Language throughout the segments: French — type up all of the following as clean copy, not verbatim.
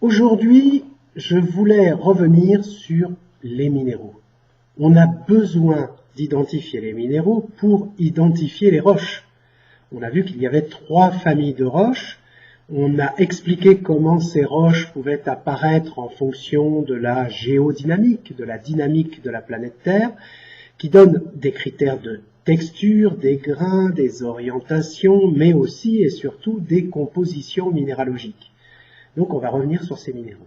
Aujourd'hui, je voulais revenir sur les minéraux. On a besoin d'identifier les minéraux pour identifier les roches. On a vu qu'il y avait 3 familles de roches. On a expliqué comment ces roches pouvaient apparaître en fonction de la géodynamique, de la dynamique de la planète Terre, qui donne des critères de texture, des grains, des orientations, mais aussi et surtout des compositions minéralogiques. Donc on va revenir sur ces minéraux.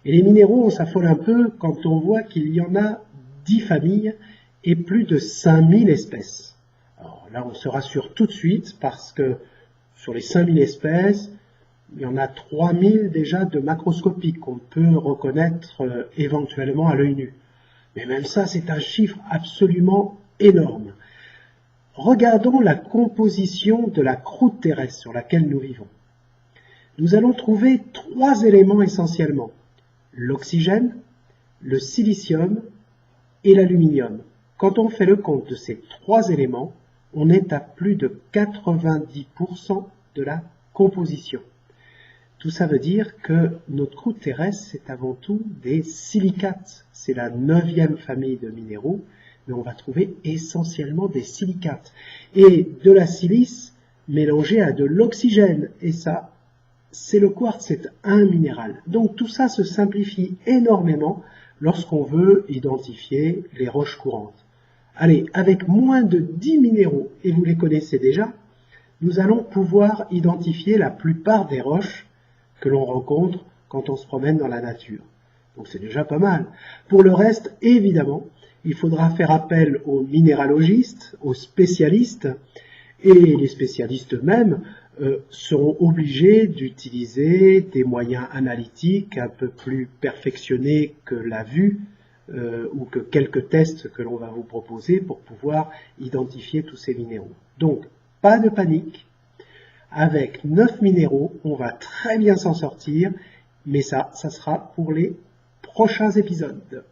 Et les minéraux, on s'affole un peu quand on voit qu'il y en a 10 familles et plus de 5000 espèces. Alors là, on se rassure tout de suite parce que sur les 5000 espèces, il y en a 3000 déjà de macroscopiques qu'on peut reconnaître éventuellement à l'œil nu. Mais même ça, c'est un chiffre absolument énorme. Regardons la composition de la croûte terrestre sur laquelle nous vivons. Nous allons trouver 3 éléments essentiellement: l'oxygène, le silicium et l'aluminium. Quand on fait le compte de ces 3 éléments, on est à plus de 90% de la composition. Tout ça veut dire que notre croûte terrestre, c'est avant tout des silicates. C'est la 9e famille de minéraux, mais on va trouver essentiellement des silicates. Et de la silice mélangée à de l'oxygène. Et ça, c'est le quartz, c'est un minéral. Donc tout ça se simplifie énormément lorsqu'on veut identifier les roches courantes. Allez, avec moins de 10 minéraux, et vous les connaissez déjà, nous allons pouvoir identifier la plupart des roches que l'on rencontre quand on se promène dans la nature. Donc c'est déjà pas mal. Pour le reste, évidemment, il faudra faire appel aux minéralogistes, aux spécialistes, et les spécialistes eux-mêmes seront obligés d'utiliser des moyens analytiques un peu plus perfectionnés que la vue ou que quelques tests que l'on va vous proposer pour pouvoir identifier tous ces minéraux. Donc, pas de panique. Avec 9 minéraux, on va très bien s'en sortir, mais ça sera pour les prochains épisodes.